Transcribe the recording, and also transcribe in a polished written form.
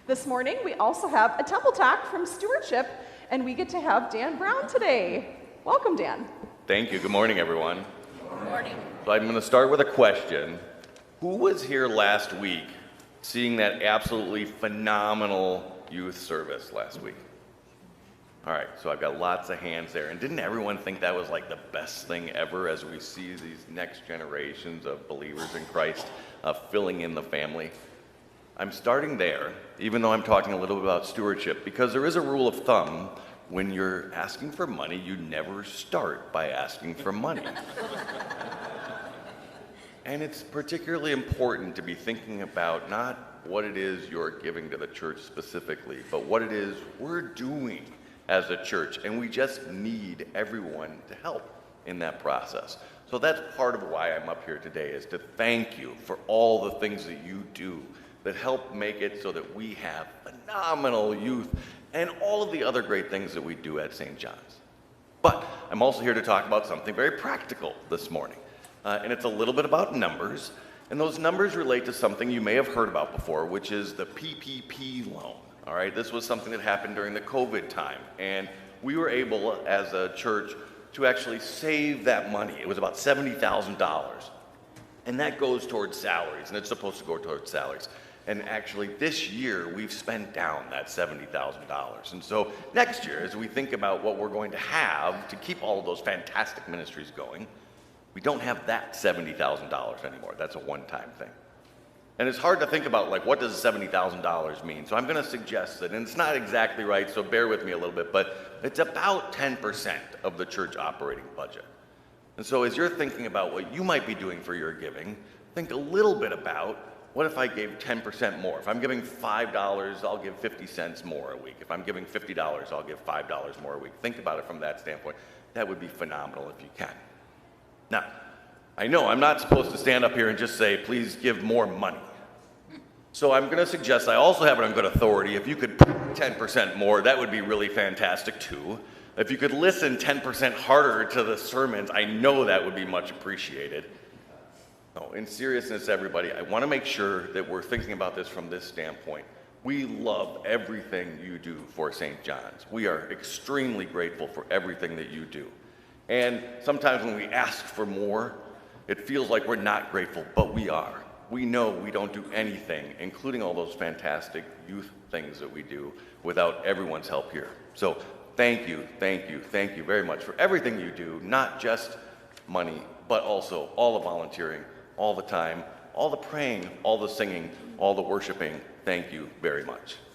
This morning, we also have a temple talk from Stewardship, and we get to have Dan Brown today. Welcome, Dan. Thank you. Good morning, everyone. Good morning. So I'm going to start with a question. Who was here last week seeing that absolutely phenomenal youth service last week? All right, so I've got lots of hands there. And didn't everyone think that was like the best thing ever as we see these next generations of believers in Christ filling in the family? I'm starting there, even though I'm talking a little bit about stewardship, because there is a rule of thumb. When you're asking for money, you never start by asking for money. And it's particularly important to be thinking about not what it is you're giving to the church specifically, but what it is we're doing as a church, and we just need everyone to help in that process. So that's part of why I'm up here today, is to thank you for all the things that you do that help make it so that we have phenomenal youth and all of the other great things that we do at St. John's. But I'm also here to talk about something very practical this morning. And it's a little bit about numbers. And those numbers relate to something you may have heard about before, which is the PPP loan. All right, this was something that happened during the COVID time. And we were able, as a church, to actually save that money. It was about $70,000. And that goes towards salaries, and it's supposed to go towards salaries. And actually, this year, we've spent down that $70,000. And so next year, as we think about what we're going to have to keep all of those fantastic ministries going, we don't have that $70,000 anymore. That's a one-time thing. And it's hard to think about, like, what does $70,000 mean? So I'm going to suggest that, and it's not exactly right, so bear with me a little bit, but it's about 10% of the church operating budget. And so as you're thinking about what you might be doing for your giving, think a little bit about, what if I gave 10% more? If I'm giving $5, I'll give 50 cents more a week. If I'm giving $50, I'll give $5 more a week. Think about it from that standpoint. That would be phenomenal if you can. Now, I know I'm not supposed to stand up here and just say, please give more money. So I'm going to suggest, I also have it on good authority, if you could put 10% more, that would be really fantastic too. If you could listen 10% harder to the sermons, I know that would be much appreciated. No, in seriousness, everybody, I want to make sure that we're thinking about this from this standpoint. We love everything you do for St. John's. We are extremely grateful for everything that you do. And sometimes when we ask for more, it feels like we're not grateful, but we are. We know we don't do anything, including all those fantastic youth things that we do, without everyone's help here. So thank you very much for everything you do, not just money, but also all the volunteering, all the time, all the praying, all the singing, all the worshiping. Thank you very much.